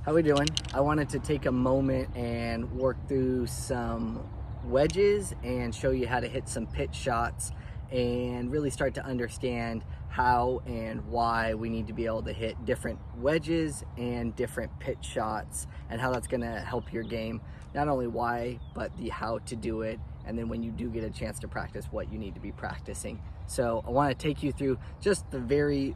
How we doing? I wanted to take a moment and work through some wedges and show you how to hit some pitch shots and really start to understand how and why we need to be able to hit different wedges and different pitch shots and how that's going to help your game. Not only why, but the how to do it, and then when you do get a chance to practice, what you need to be practicing. So I want to take you through just the very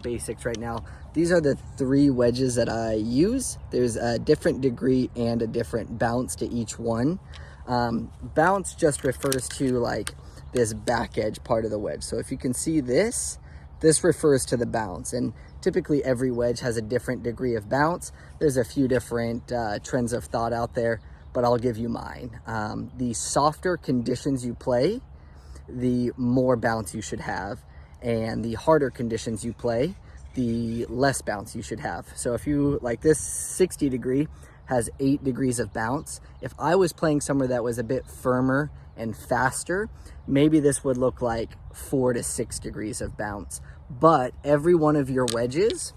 basics right now. These are the 3 wedges that I use. There's a different degree and a different bounce to each one. Bounce just refers to like this back edge part of the wedge. So if you can see this refers to the bounce, and typically every wedge has a different degree of bounce. There's a few different trends of thought out there, but I'll give you mine. The softer conditions you play, the more bounce you should have, and the harder conditions you play, the less bounce you should have. So if you, like this 60 degree has 8 degrees of bounce. If I was playing somewhere that was a bit firmer and faster, maybe this would look like 4 to 6 degrees of bounce. But every one of your wedges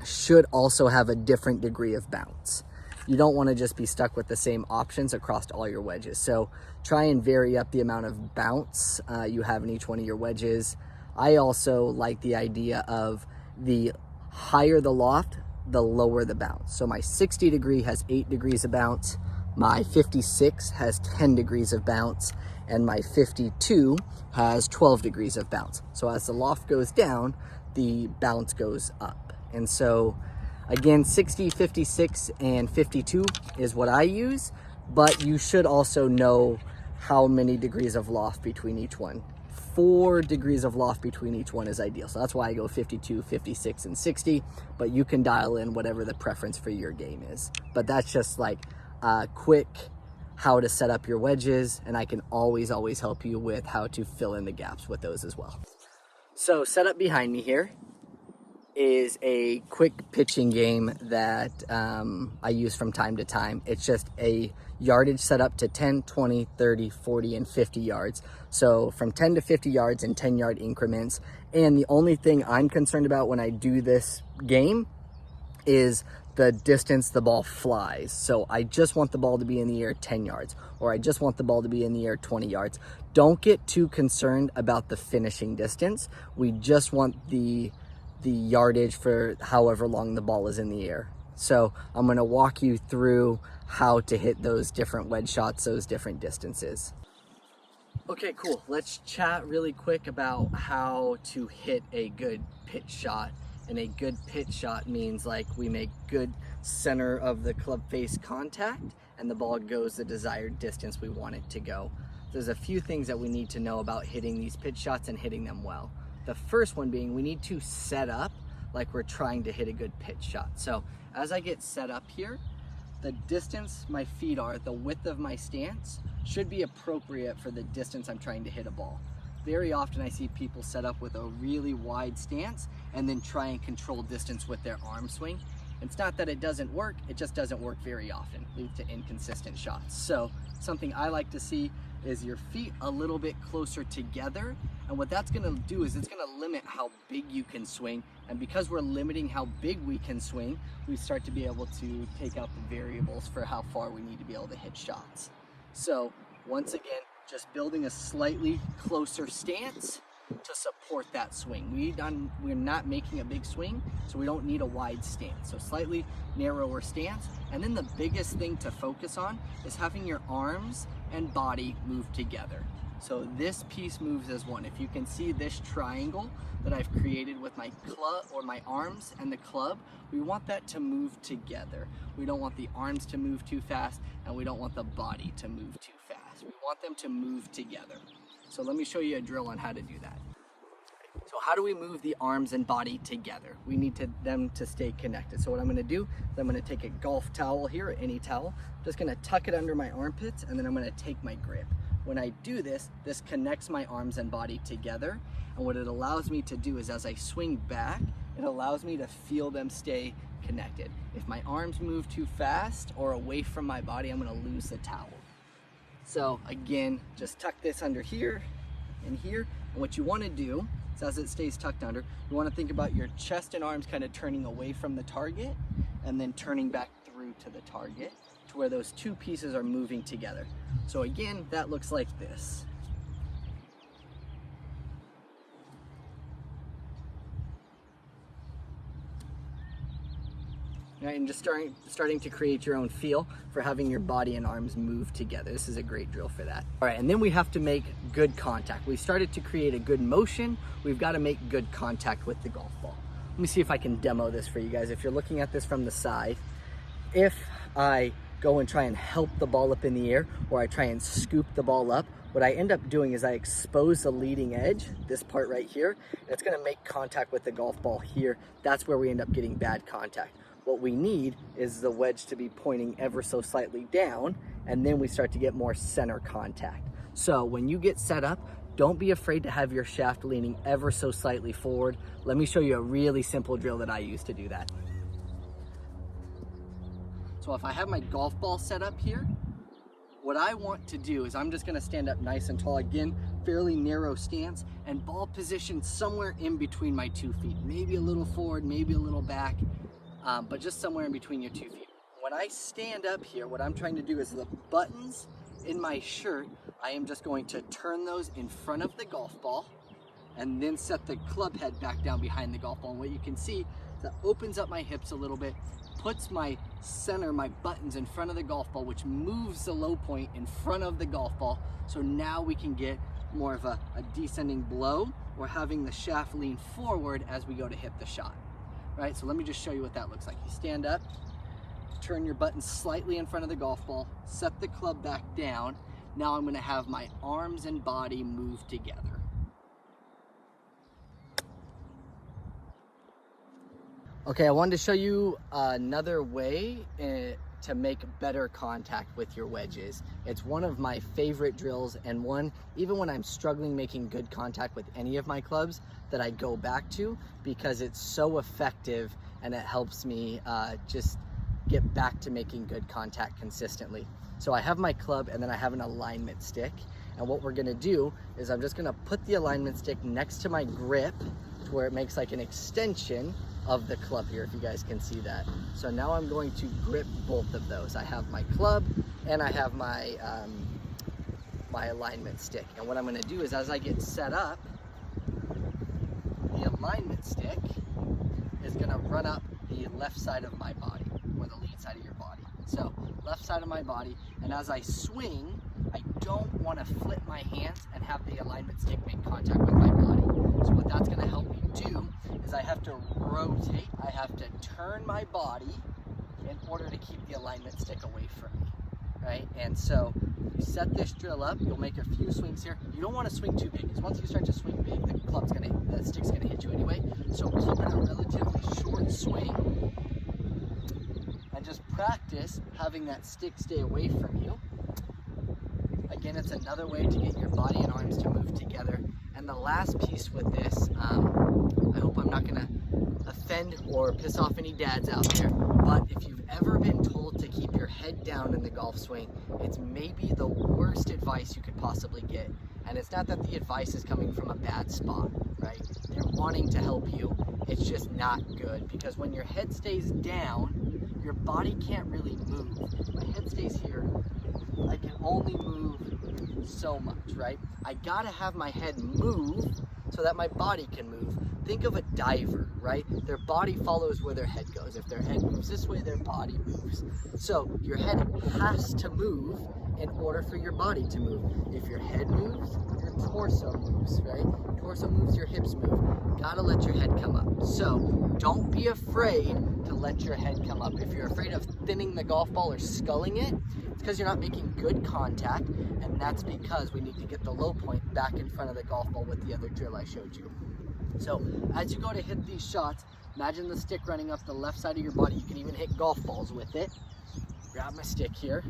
should also have a different degree of bounce. You don't want to just be stuck with the same options across all your wedges. So try and vary up the amount of bounce you have in each one of your wedges. I also like the idea of the higher the loft, the lower the bounce. So my 60 degree has 8 degrees of bounce, my 56 has 10 degrees of bounce, and my 52 has 12 degrees of bounce. So as the loft goes down, the bounce goes up. And so again, 60, 56, and 52 is what I use, but you should also know how many degrees of loft between each one. 4 degrees of loft between each one is ideal. So that's why I go 52, 56, and 60, but you can dial in whatever the preference for your game is. But that's just like a quick how to set up your wedges, and I can always help you with how to fill in the gaps with those as well. So set up behind me here is a quick pitching game that I use from time to time. It's just a yardage set up to 10, 20, 30, 40, and 50 yards. So from 10 to 50 yards in 10-yard increments. And the only thing I'm concerned about when I do this game is the distance the ball flies. So I just want the ball to be in the air 10 yards, or I just want the ball to be in the air 20 yards. Don't get too concerned about the finishing distance. We just want the yardage for however long the ball is in the air. So I'm going to walk you through how to hit those different wedge shots, those different distances. Okay, cool. Let's chat really quick about how to hit a good pitch shot. And a good pitch shot means like we make good center of the club face contact and the ball goes the desired distance we want it to go. There's a few things that we need to know about hitting these pitch shots and hitting them well. The first one being we need to set up like we're trying to hit a good pitch shot. So as I get set up here, the distance my feet are, the width of my stance should be appropriate for the distance I'm trying to hit a ball. Very often I see people set up with a really wide stance and then try and control distance with their arm swing. It's not that it doesn't work, it just doesn't work very often, leads to inconsistent shots. So something I like to see is your feet a little bit closer together, and what that's going to do is it's going to limit how big you can swing, and because we're limiting how big we can swing, we start to be able to take out the variables for how far we need to be able to hit shots. So once again, just building a slightly closer stance to support that swing. We're not making a big swing, so we don't need a wide stance. So slightly narrower stance. And then the biggest thing to focus on is having your arms and body move together. So this piece moves as one. If you can see this triangle that I've created with my club or my arms and the club, we want that to move together. We don't want the arms to move too fast, and we don't want the body to move too fast. We want them to move together. So let me show you a drill on how to do that. So how do we move the arms and body together? We need them to stay connected. So what I'm going to do is I'm going to take a golf towel here, or any towel. I'm just going to tuck it under my armpits, and then I'm going to take my grip. When I do this, this connects my arms and body together. And what it allows me to do is as I swing back, it allows me to feel them stay connected. If my arms move too fast or away from my body, I'm going to lose the towel. So again, just tuck this under here and here. And what you want to do is as it stays tucked under, you want to think about your chest and arms kind of turning away from the target and then turning back through to the target to where those two pieces are moving together. So again, that looks like this. Right, and just starting to create your own feel for having your body and arms move together. This is a great drill for that. All right, and then we have to make good contact. We started to create a good motion. We've got to make good contact with the golf ball. Let me see if I can demo this for you guys. If you're looking at this from the side, if I go and try and help the ball up in the air, or I try and scoop the ball up, what I end up doing is I expose the leading edge, this part right here, and it's gonna make contact with the golf ball here. That's where we end up getting bad contact. What we need is the wedge to be pointing ever so slightly down, and then we start to get more center contact. So when you get set up, don't be afraid to have your shaft leaning ever so slightly forward. Let me show you a really simple drill that I use to do that. So if I have my golf ball set up here, what I want to do is I'm just gonna stand up nice and tall, again, fairly narrow stance, and ball position somewhere in between my 2 feet. Maybe a little forward, maybe a little back, but just somewhere in between your 2 feet. When I stand up here, what I'm trying to do is the buttons in my shirt, I am just going to turn those in front of the golf ball and then set the club head back down behind the golf ball. And what you can see, that opens up my hips a little bit, puts my center, my buttons in front of the golf ball, which moves the low point in front of the golf ball. So now we can get more of a descending blow, or having the shaft lean forward as we go to hit the shot. Right, so let me just show you what that looks like. You stand up, turn your buttons slightly in front of the golf ball, set the club back down. Now I'm gonna have my arms and body move together. Okay, I wanted to show you another way to make better contact with your wedges. It's one of my favorite drills, and one, even when I'm struggling making good contact with any of my clubs, that I go back to because it's so effective and it helps me just get back to making good contact consistently. So I have my club, and then I have an alignment stick. And what we're gonna do is I'm just gonna put the alignment stick next to my grip to where it makes like an extension of the club here, if you guys can see that. So now I'm going to grip both of those. I have my club and I have my my alignment stick. And what I'm gonna do is, as I get set up, the alignment stick is gonna run up the left side of my body, or the lead side of your body. So left side of my body, and as I swing, I don't want to flip my hands and have the alignment stick make contact with my body. So what that's going to help me do is I have to rotate, I have to turn my body in order to keep the alignment stick away from me, right? And so you set this drill up, you'll make a few swings here. You don't want to swing too big, because once you start to swing big, the stick's going to hit you anyway. So keep it a relatively short swing, and just practice having that stick stay away from you. Again, it's another way to get your body and arms to move together. And the last piece with this, I hope I'm not gonna offend or piss off any dads out there, but if you've ever been told to keep your head down in the golf swing, it's maybe the worst advice you could possibly get. And it's not that the advice is coming from a bad spot, right? They're wanting to help you. It's just not good, because when your head stays down, your body can't really move. My head stays here, I can only move so much, right? I gotta have my head move so that my body can move. Think of a diver, right? Their body follows where their head goes. If their head moves this way, their body moves. So your head has to move in order for your body to move. If your head moves, your torso moves, right? Torso moves, your hips move. Gotta let your head come up. So don't be afraid to let your head come up. If you're afraid of thinning the golf ball or sculling it, it's because you're not making good contact, and that's because we need to get the low point back in front of the golf ball with the other drill I showed you. So as you go to hit these shots, imagine the stick running up the left side of your body. You can even hit golf balls with it. Grab my stick here,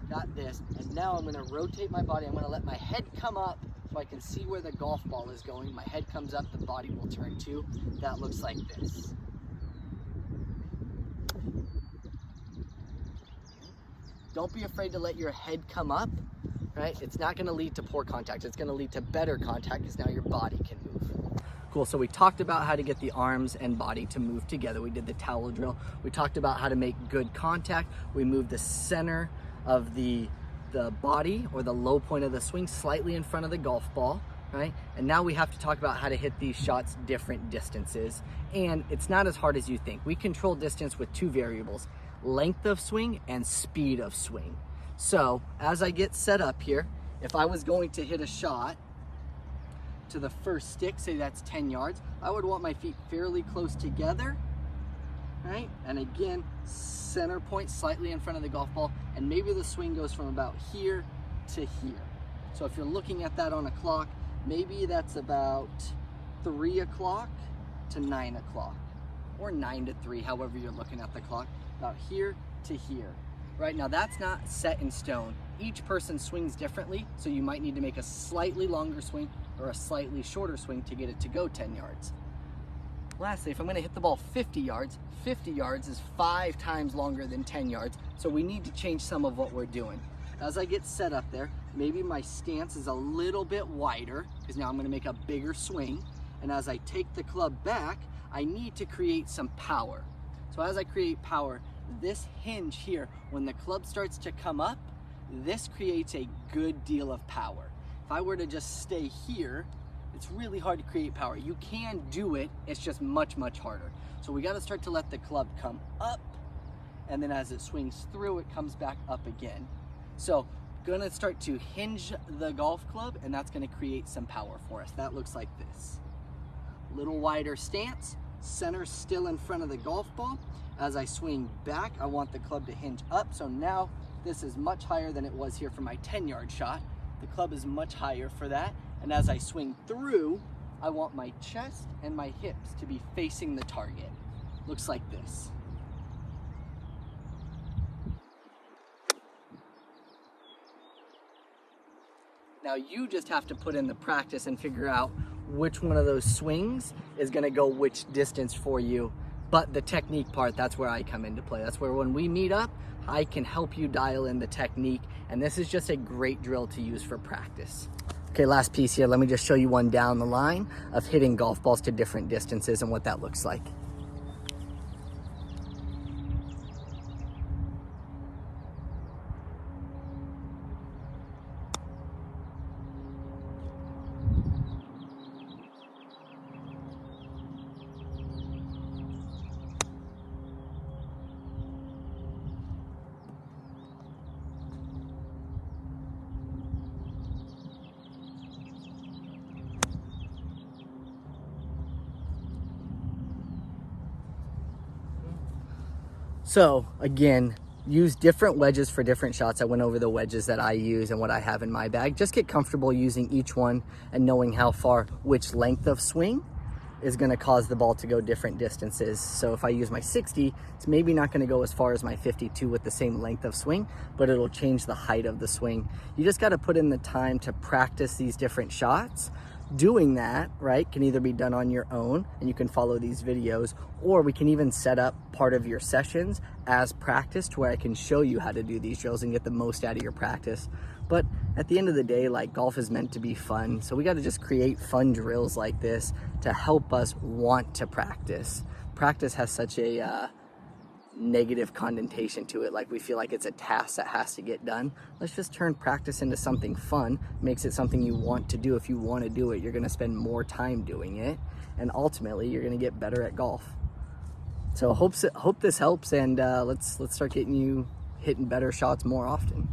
got this, and now I'm gonna rotate my body. I'm gonna let my head come up so I can see where the golf ball is going. My head comes up, the body will turn too. That looks like this. Don't be afraid to let your head come up, right? It's not gonna lead to poor contact. It's gonna lead to better contact, because now your body can move. Cool, so we talked about how to get the arms and body to move together. We did the towel drill. We talked about how to make good contact. We moved the center of the body, or the low point of the swing, slightly in front of the golf ball, right? And now we have to talk about how to hit these shots different distances. And it's not as hard as you think. We control distance with two variables: length of swing and speed of swing. So as I get set up here, if I was going to hit a shot to the first stick, say that's 10 yards, I would want my feet fairly close together, right? And again, center point slightly in front of the golf ball, and maybe the swing goes from about here to here. So if you're looking at that on a clock, maybe that's about 3 o'clock to 9 o'clock, or 9 to 3, however you're looking at the clock, about here to here. Right, now that's not set in stone. Each person swings differently, so you might need to make a slightly longer swing or a slightly shorter swing to get it to go 10 yards. Lastly, if I'm gonna hit the ball 50 yards is 5 times longer than 10 yards, so we need to change some of what we're doing. As I get set up there, maybe my stance is a little bit wider, because now I'm gonna make a bigger swing, and as I take the club back, I need to create some power. So as I create power, this hinge here, when the club starts to come up, this creates a good deal of power. If I were to just stay here, it's really hard to create power. You can do it, it's just much, much harder. So we gotta start to let the club come up, and then as it swings through, it comes back up again. So gonna start to hinge the golf club, and that's gonna create some power for us. That looks like this. Little wider stance, center still in front of the golf ball. As I swing back, I want the club to hinge up. So now this is much higher than it was here for my 10-yard shot. The club is much higher for that. And as I swing through, I want my chest and my hips to be facing the target. Looks like this. Now you just have to put in the practice and figure out which one of those swings is gonna go which distance for you. But the technique part, that's where I come into play. That's where when we meet up, I can help you dial in the technique. And this is just a great drill to use for practice. Okay, last piece here. Let me just show you one down the line of hitting golf balls to different distances and what that looks like. So again, use different wedges for different shots. I went over the wedges that I use and what I have in my bag. Just get comfortable using each one and knowing how far, which length of swing is gonna cause the ball to go different distances. So if I use my 60, it's maybe not gonna go as far as my 52 with the same length of swing, but it'll change the height of the swing. You just gotta put in the time to practice these different shots. Doing that, right, can either be done on your own and you can follow these videos, or we can even set up part of your sessions as practice to where I can show you how to do these drills and get the most out of your practice. But at the end of the day, like, golf is meant to be fun. So we got to just create fun drills like this to help us want to practice. Practice has such a negative connotation to it, like we feel like it's a task that has to get done. Let's just turn practice into something fun, makes it something you want to do. If you want to do it, you're going to spend more time doing it, and ultimately you're going to get better at golf. So hope this helps, and let's start getting you hitting better shots more often.